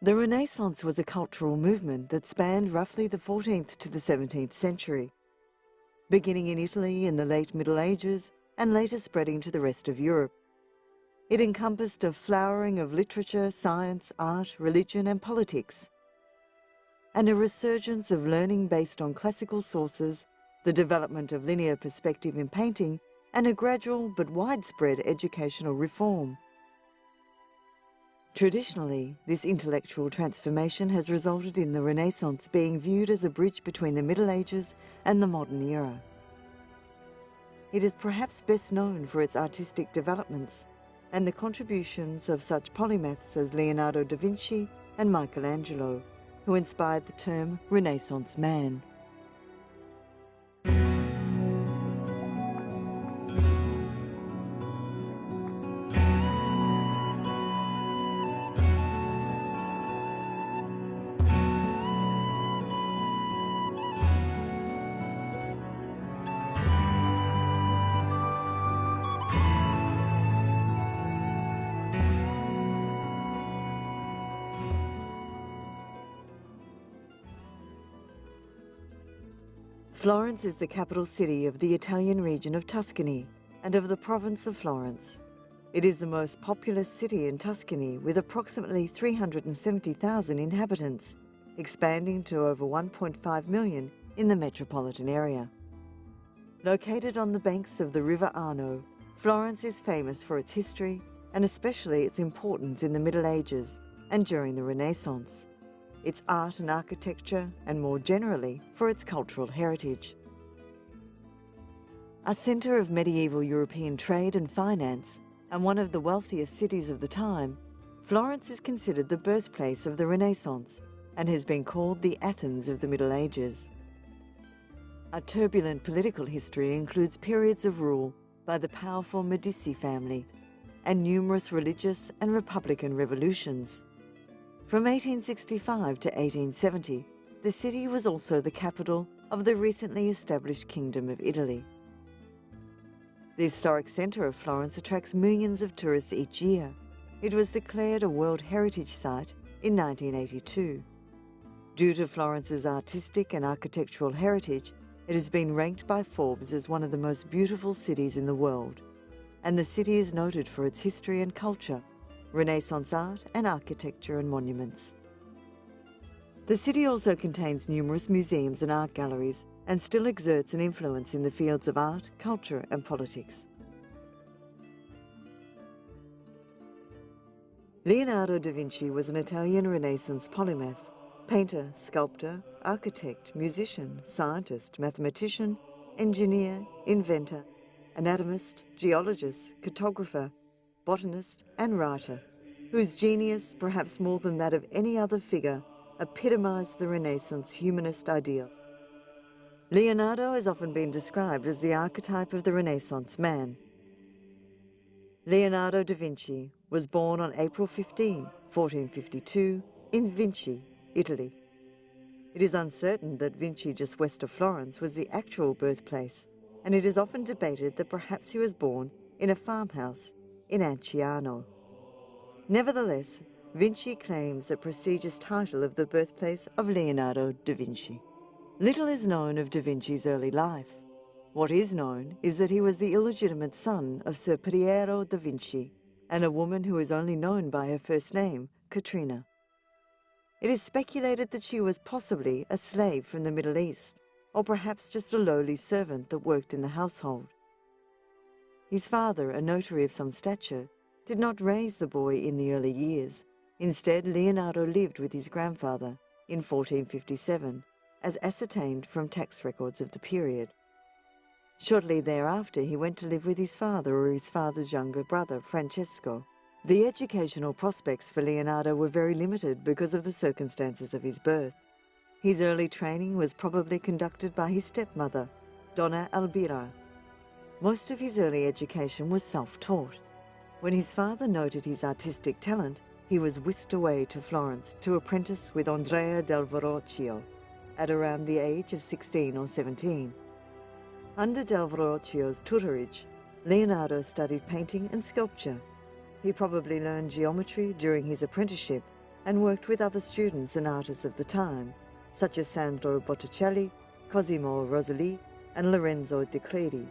The Renaissance was a cultural movement that spanned roughly the 14th to the 17th century, beginning in Italy in the late Middle Ages and later spreading to the rest of Europe. It encompassed a flowering of literature, science, art, religion and politics, and a resurgence of learning based on classical sources, the development of linear perspective in painting, and a gradual but widespread educational reform. Traditionally, this intellectual transformation has resulted in the Renaissance being viewed as a bridge between the Middle Ages and the modern era. It is perhaps best known for its artistic developments and the contributions of such polymaths as Leonardo da Vinci and Michelangelo, who inspired the term Renaissance man. Florence is the capital city of the Italian region of Tuscany and of the province of Florence. It is the most populous city in Tuscany with approximately 370,000 inhabitants, expanding to over 1.5 million in the metropolitan area. Located on the banks of the River Arno, Florence is famous for its history and especially its importance in the Middle Ages and during the Renaissance, its art and architecture, and more generally, for its cultural heritage. A centre of medieval European trade and finance, and one of the wealthiest cities of the time, Florence is considered the birthplace of the Renaissance and has been called the Athens of the Middle Ages. A turbulent political history includes periods of rule by the powerful Medici family and numerous religious and republican revolutions. From 1865 to 1870, the city was also the capital of the recently established Kingdom of Italy. The historic centre of Florence attracts millions of tourists each year. It was declared a World Heritage Site in 1982. Due to Florence's artistic and architectural heritage, it has been ranked by Forbes as one of the most beautiful cities in the world, and the city is noted for its history and culture, Renaissance art and architecture and monuments. The city also contains numerous museums and art galleries and still exerts an influence in the fields of art, culture and politics. Leonardo da Vinci was an Italian Renaissance polymath, painter, sculptor, architect, musician, scientist, mathematician, engineer, inventor, anatomist, geologist, cartographer, botanist and writer, whose genius, perhaps more than that of any other figure, epitomised the Renaissance humanist ideal. Leonardo has often been described as the archetype of the Renaissance man. Leonardo da Vinci was born on April 15, 1452, in Vinci, Italy. It is uncertain that Vinci, just west of Florence, was the actual birthplace, and it is often debated that perhaps he was born in a farmhouse in Anciano. Nevertheless, Vinci claims the prestigious title of the birthplace of Leonardo da Vinci. Little is known of da Vinci's early life. What is known is that he was the illegitimate son of Sir Piero da Vinci and a woman who is only known by her first name, Catrina. It is speculated that she was possibly a slave from the Middle East, or perhaps just a lowly servant that worked in the household. His father, a notary of some stature, did not raise the boy in the early years. Instead, Leonardo lived with his grandfather in 1457, as ascertained from tax records of the period. Shortly thereafter, he went to live with his father or his father's younger brother, Francesco. The educational prospects for Leonardo were very limited because of the circumstances of his birth. His early training was probably conducted by his stepmother, Donna Albira. Most of his early education was self-taught. When his father noted his artistic talent, he was whisked away to Florence to apprentice with Andrea del Verrocchio at around the age of 16 or 17. Under del Verrocchio's tutorage, Leonardo studied painting and sculpture. He probably learned geometry during his apprenticeship and worked with other students and artists of the time, such as Sandro Botticelli, Cosimo Rosoli, and Lorenzo di Credi.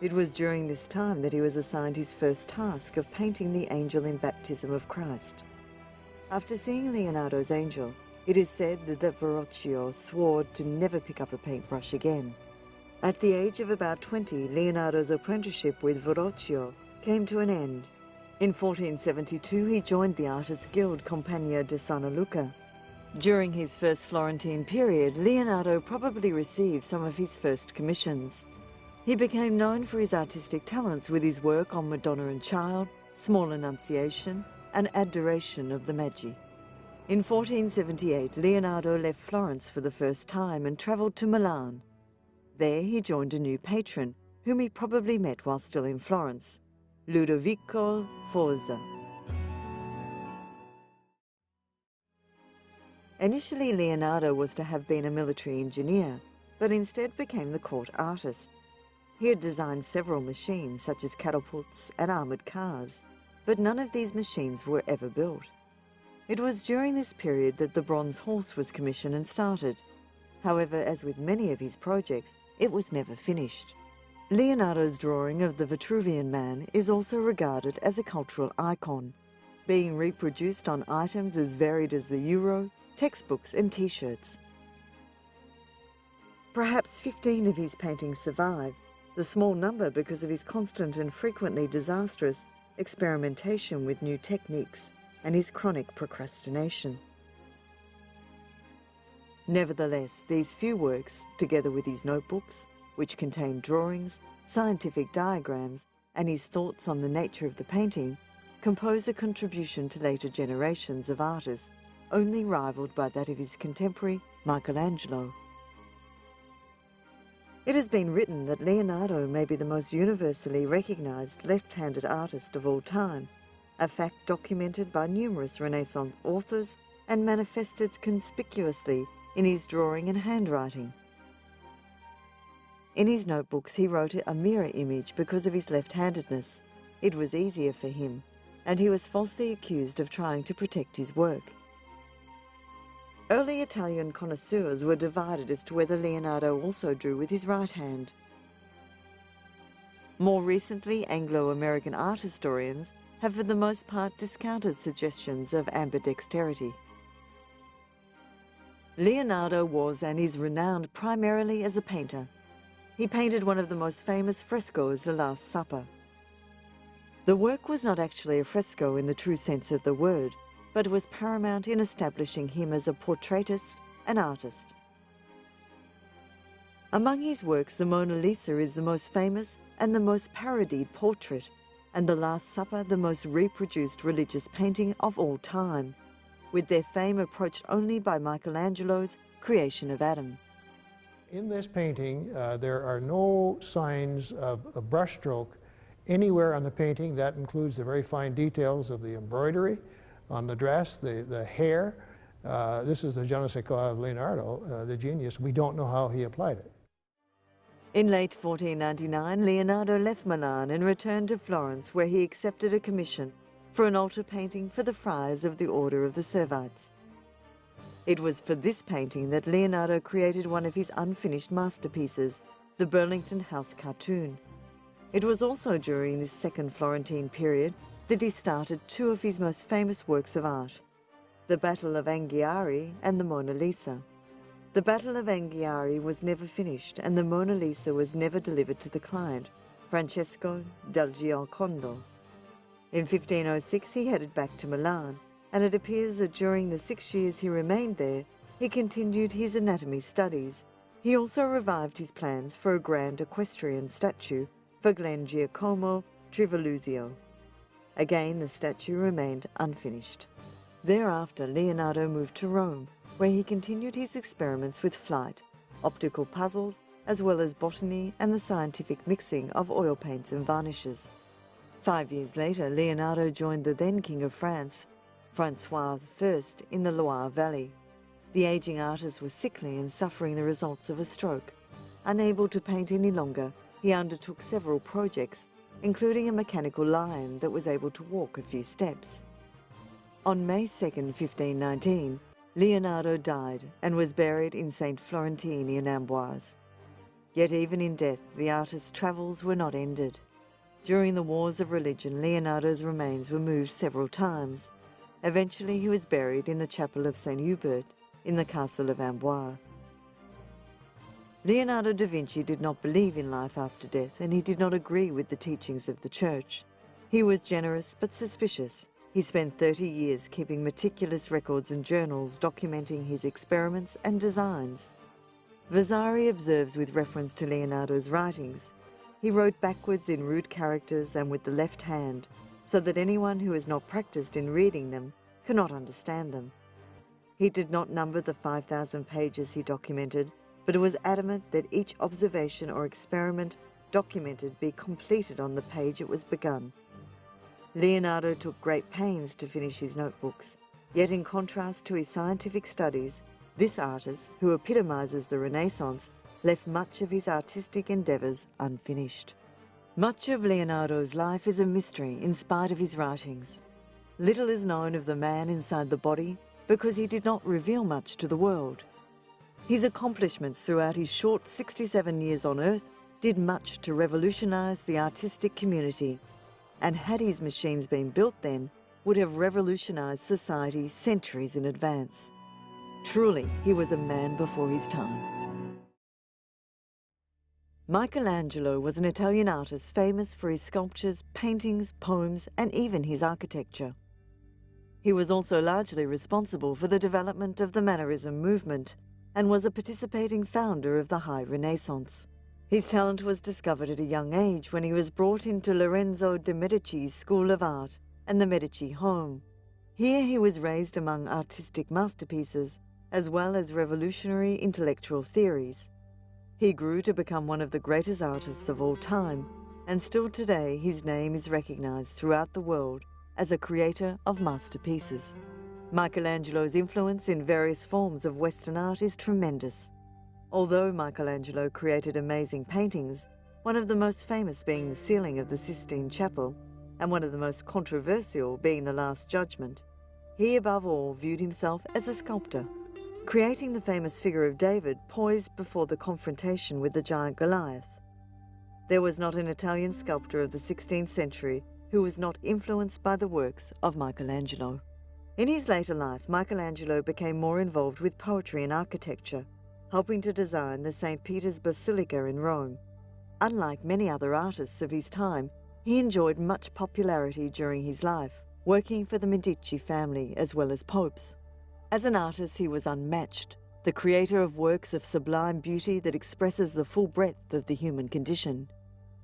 It was during this time that he was assigned his first task of painting the angel in baptism of Christ. After seeing Leonardo's angel, it is said that Verrocchio swore to never pick up a paintbrush again. At the age of about 20, Leonardo's apprenticeship with Verrocchio came to an end. In 1472, he joined the Artists' Guild Compagnia di San Luca. During his first Florentine period, Leonardo probably received some of his first commissions. He became known for his artistic talents with his work on Madonna and Child, Small Annunciation, and Adoration of the Magi. In 1478, Leonardo left Florence for the first time and travelled to Milan. There he joined a new patron, whom he probably met while still in Florence, Ludovico Forza. Initially, Leonardo was to have been a military engineer, but instead became the court artist. He had designed several machines, such as catapults and armoured cars, but none of these machines were ever built. It was during this period that the bronze horse was commissioned and started. However, as with many of his projects, it was never finished. Leonardo's drawing of the Vitruvian Man is also regarded as a cultural icon, being reproduced on items as varied as the euro, textbooks and t-shirts. Perhaps 15 of his paintings survive, the small number because of his constant and frequently disastrous experimentation with new techniques and his chronic procrastination. Nevertheless, these few works, together with his notebooks, which contain drawings, scientific diagrams, and his thoughts on the nature of the painting, compose a contribution to later generations of artists, only rivaled by that of his contemporary Michelangelo. It has been written that Leonardo may be the most universally recognized left-handed artist of all time, a fact documented by numerous Renaissance authors and manifested conspicuously in his drawing and handwriting. In his notebooks, he wrote a mirror image because of his left-handedness. It was easier for him, and he was falsely accused of trying to protect his work. Early Italian connoisseurs were divided as to whether Leonardo also drew with his right hand. More recently, Anglo-American art historians have for the most part discounted suggestions of ambidexterity. Leonardo was and is renowned primarily as a painter. He painted one of the most famous frescoes, The Last Supper. The work was not actually a fresco in the true sense of the word, but was paramount in establishing him as a portraitist and artist. Among his works, the Mona Lisa is the most famous and the most parodied portrait, and The Last Supper the most reproduced religious painting of all time, with their fame approached only by Michelangelo's Creation of Adam. In this painting, there are no signs of a brushstroke anywhere on the painting. That includes the very fine details of the embroidery on the dress, the hair. This is the je ne sais quoi of Leonardo, the genius. We don't know how he applied it. In late 1499, Leonardo left Milan and returned to Florence, where he accepted a commission for an altar painting for the friars of the Order of the Servites. It was for this painting that Leonardo created one of his unfinished masterpieces, the Burlington House cartoon. It was also during this second Florentine period that he started two of his most famous works of art, the Battle of Anghiari and the Mona Lisa. The Battle of Anghiari was never finished, and the Mona Lisa was never delivered to the client, Francesco del Giocondo. In 1506 he headed back to Milan, and it appears that during the 6 years he remained there, he continued his anatomy studies. He also revived his plans for a grand equestrian statue for Glen Giacomo Trivulzio. Again, the statue remained unfinished. Thereafter, Leonardo moved to Rome, where he continued his experiments with flight, optical puzzles, as well as botany and the scientific mixing of oil paints and varnishes. 5 years later, Leonardo joined the then King of France, Francois I, in the Loire Valley. The aging artist was sickly and suffering the results of a stroke. Unable to paint any longer, he undertook several projects, including a mechanical lion that was able to walk a few steps. On May 2nd, 1519, Leonardo died and was buried in St. Florentine in Amboise. Yet even in death, the artist's travels were not ended. During the wars of religion, Leonardo's remains were moved several times. Eventually, he was buried in the chapel of St. Hubert in the castle of Amboise. Leonardo da Vinci did not believe in life after death, and he did not agree with the teachings of the Church. He was generous but suspicious. He spent 30 years keeping meticulous records and journals documenting his experiments and designs. Vasari observes with reference to Leonardo's writings. He wrote backwards in rude characters and with the left hand, so that anyone who is not practiced in reading them cannot understand them. He did not number the 5,000 pages he documented, but was adamant that each observation or experiment documented be completed on the page it was begun. Leonardo took great pains to finish his notebooks, yet in contrast to his scientific studies, this artist, who epitomizes the Renaissance, left much of his artistic endeavors unfinished. Much of Leonardo's life is a mystery in spite of his writings. Little is known of the man inside the body because he did not reveal much to the world. His accomplishments throughout his short 67 years on Earth did much to revolutionize the artistic community, and had his machines been built then, would have revolutionized society centuries in advance. Truly, he was a man before his time. Michelangelo was an Italian artist famous for his sculptures, paintings, poems, and even his architecture. He was also largely responsible for the development of the Mannerism movement and was a participating founder of the High Renaissance. His talent was discovered at a young age when he was brought into Lorenzo de' Medici's School of Art and the Medici home. Here he was raised among artistic masterpieces as well as revolutionary intellectual theories. He grew to become one of the greatest artists of all time, and still today his name is recognized throughout the world as a creator of masterpieces. Michelangelo's influence in various forms of Western art is tremendous. Although Michelangelo created amazing paintings, one of the most famous being the ceiling of the Sistine Chapel, and one of the most controversial being the Last Judgment, he above all viewed himself as a sculptor, creating the famous figure of David poised before the confrontation with the giant Goliath. There was not an Italian sculptor of the 16th century who was not influenced by the works of Michelangelo. In his later life, Michelangelo became more involved with poetry and architecture, helping to design the St. Peter's Basilica in Rome. Unlike many other artists of his time, he enjoyed much popularity during his life, working for the Medici family as well as popes. As an artist, he was unmatched, the creator of works of sublime beauty that expresses the full breadth of the human condition.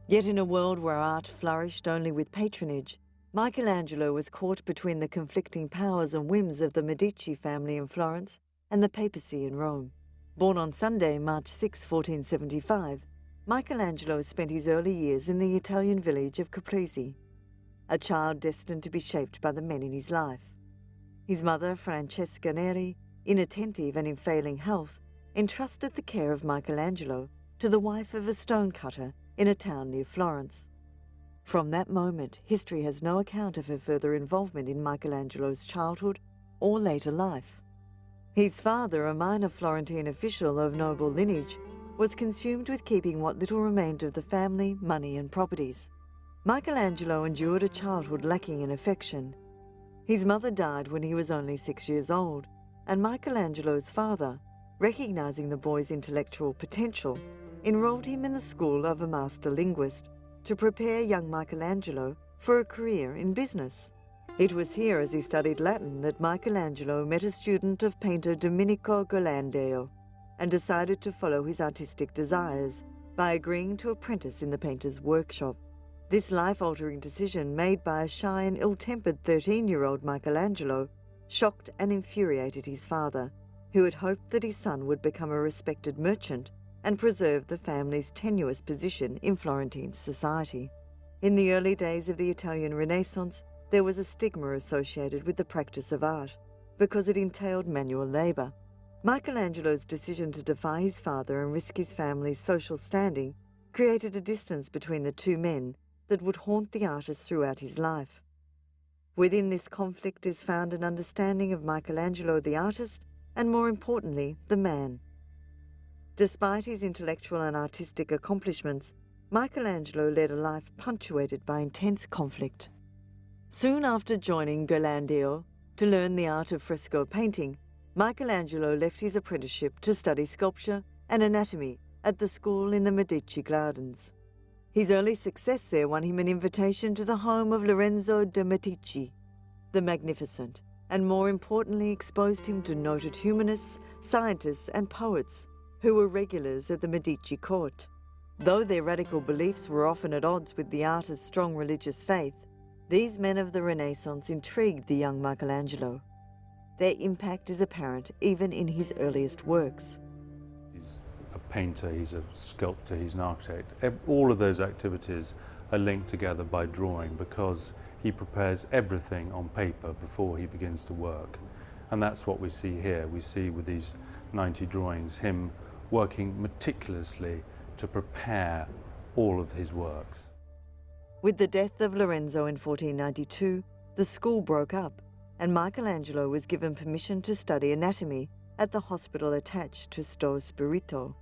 Yet in a world where art flourished only with patronage, Michelangelo was caught between the conflicting powers and whims of the Medici family in Florence and the papacy in Rome. Born on Sunday, March 6, 1475, Michelangelo spent his early years in the Italian village of Caprese, a child destined to be shaped by the men in his life. His mother, Francesca Neri, inattentive and in failing health, entrusted the care of Michelangelo to the wife of a stonecutter in a town near Florence. From that moment, history has no account of her further involvement in Michelangelo's childhood or later life. His father, a minor Florentine official of noble lineage, was consumed with keeping what little remained of the family, money and properties. Michelangelo endured a childhood lacking in affection. His mother died when he was only 6 years old, and Michelangelo's father, recognizing the boy's intellectual potential, enrolled him in the school of a master linguist to prepare young Michelangelo for a career in business. It was here, as he studied Latin, that Michelangelo met a student of painter Domenico Ghirlandaio and decided to follow his artistic desires by agreeing to apprentice in the painter's workshop. This life-altering decision, made by a shy and ill-tempered 13-year-old Michelangelo, shocked and infuriated his father, who had hoped that his son would become a respected merchant and preserve the family's tenuous position in Florentine society. In the early days of the Italian Renaissance, there was a stigma associated with the practice of art, because it entailed manual labor. Michelangelo's decision to defy his father and risk his family's social standing created a distance between the two men that would haunt the artist throughout his life. Within this conflict is found an understanding of Michelangelo the artist and, more importantly, the man. Despite his intellectual and artistic accomplishments, Michelangelo led a life punctuated by intense conflict. Soon after joining Ghirlandaio to learn the art of fresco painting, Michelangelo left his apprenticeship to study sculpture and anatomy at the school in the Medici gardens. His early success there won him an invitation to the home of Lorenzo de' Medici, the Magnificent, and more importantly exposed him to noted humanists, scientists and poets who were regulars at the Medici court. Though their radical beliefs were often at odds with the artist's strong religious faith, these men of the Renaissance intrigued the young Michelangelo. Their impact is apparent even in his earliest works. He's a painter, he's a sculptor, he's an architect. All of those activities are linked together by drawing because he prepares everything on paper before he begins to work. And that's what we see here. We see with these 90 drawings him working meticulously to prepare all of his works. With the death of Lorenzo in 1492, the school broke up, and Michelangelo was given permission to study anatomy at the hospital attached to Sto Spirito.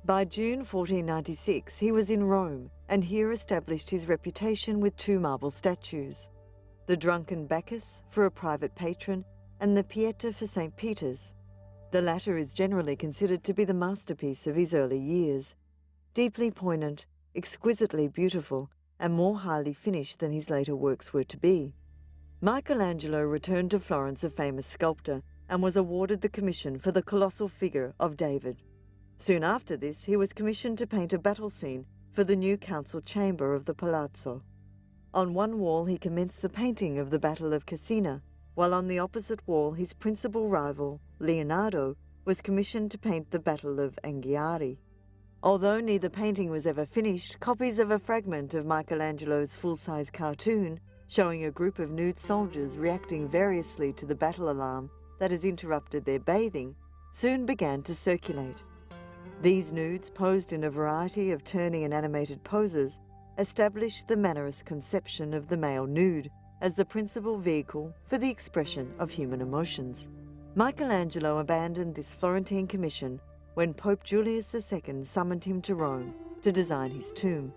By June 1496, he was in Rome, and here established his reputation with two marble statues, the Drunken Bacchus for a private patron, and the Pieta for St. Peter's. The latter is generally considered to be the masterpiece of his early years. Deeply poignant, exquisitely beautiful, and more highly finished than his later works were to be. Michelangelo returned to Florence a famous sculptor and was awarded the commission for the colossal figure of David. Soon after this, he was commissioned to paint a battle scene for the new council chamber of the Palazzo. On one wall he commenced the painting of the Battle of Cassina, while on the opposite wall his principal rival, Leonardo, was commissioned to paint the Battle of Anghiari. Although neither painting was ever finished, copies of a fragment of Michelangelo's full-size cartoon showing a group of nude soldiers reacting variously to the battle alarm that has interrupted their bathing soon began to circulate. These nudes, posed in a variety of turning and animated poses, established the Mannerist conception of the male nude as the principal vehicle for the expression of human emotions. Michelangelo abandoned this Florentine commission when Pope Julius II summoned him to Rome to design his tomb.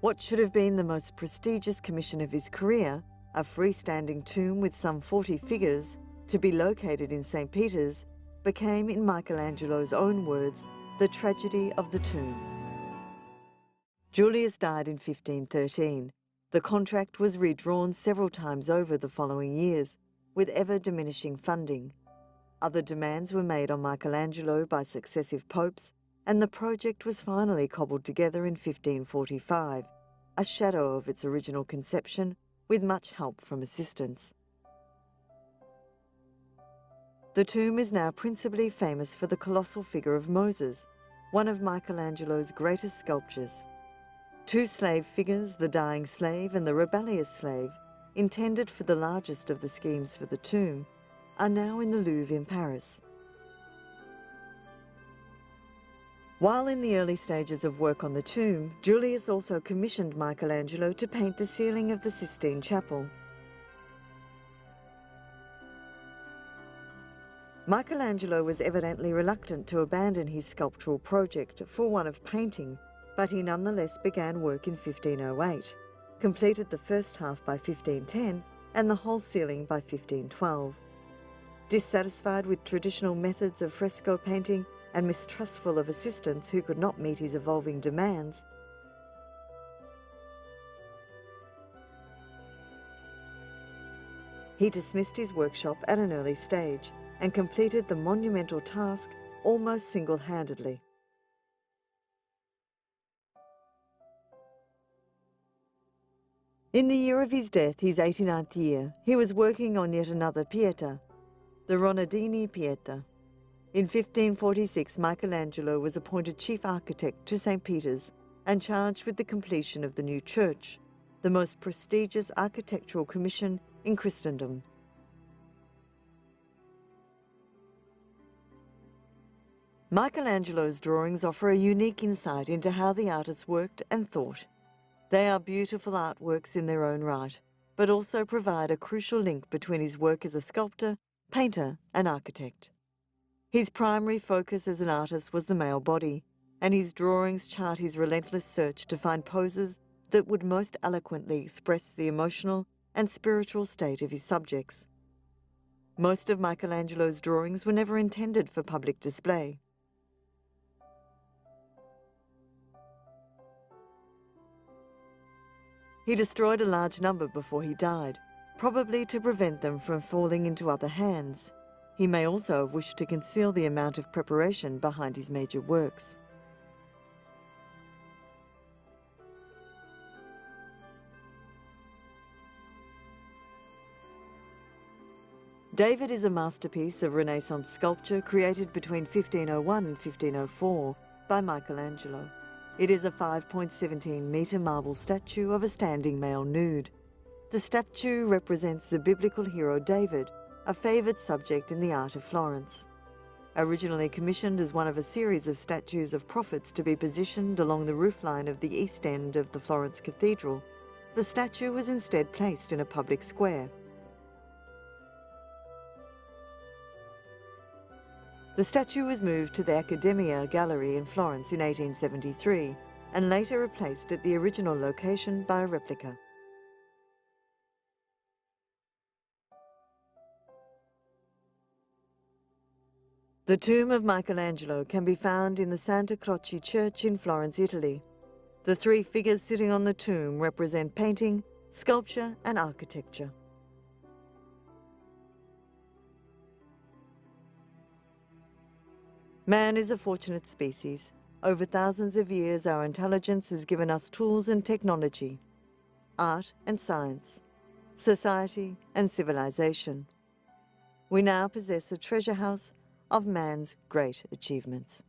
What should have been the most prestigious commission of his career, a freestanding tomb with some 40 figures to be located in St. Peter's, became, in Michelangelo's own words, the tragedy of the tomb. Julius died in 1513. The contract was redrawn several times over the following years, with ever-diminishing funding. Other demands were made on Michelangelo by successive popes, and the project was finally cobbled together in 1545, a shadow of its original conception, with much help from assistants. The tomb is now principally famous for the colossal figure of Moses, one of Michelangelo's greatest sculptures. Two slave figures, the dying slave and the rebellious slave, intended for the largest of the schemes for the tomb, are now in the Louvre in Paris. While in the early stages of work on the tomb, Julius also commissioned Michelangelo to paint the ceiling of the Sistine Chapel. Michelangelo was evidently reluctant to abandon his sculptural project for one of painting, but he nonetheless began work in 1508, completed the first half by 1510 and the whole ceiling by 1512. Dissatisfied with traditional methods of fresco painting and mistrustful of assistants who could not meet his evolving demands, he dismissed his workshop at an early stage and completed the monumental task almost single-handedly. In the year of his death, his 89th year, he was working on yet another Pieta, the Ronaldini Pieta. In 1546, Michelangelo was appointed chief architect to St. Peter's and charged with the completion of the new church, the most prestigious architectural commission in Christendom. Michelangelo's drawings offer a unique insight into how the artist worked and thought. They are beautiful artworks in their own right, but also provide a crucial link between his work as a sculptor, painter, and architect. His primary focus as an artist was the male body, and his drawings chart his relentless search to find poses that would most eloquently express the emotional and spiritual state of his subjects. Most of Michelangelo's drawings were never intended for public display. He destroyed a large number before he died, probably to prevent them from falling into other hands. He may also have wished to conceal the amount of preparation behind his major works. David is a masterpiece of Renaissance sculpture created between 1501 and 1504 by Michelangelo. It is a 5.17-metre marble statue of a standing male nude. The statue represents the biblical hero David, a favoured subject in the art of Florence. Originally commissioned as one of a series of statues of prophets to be positioned along the roofline of the east end of the Florence Cathedral, the statue was instead placed in a public square. The statue was moved to the Accademia Gallery in Florence in 1873 and later replaced at the original location by a replica. The tomb of Michelangelo can be found in the Santa Croce Church in Florence, Italy. The three figures sitting on the tomb represent painting, sculpture, and architecture. Man is a fortunate species. Over thousands of years, our intelligence has given us tools and technology, art and science, society and civilization. We now possess a treasure house of man's great achievements.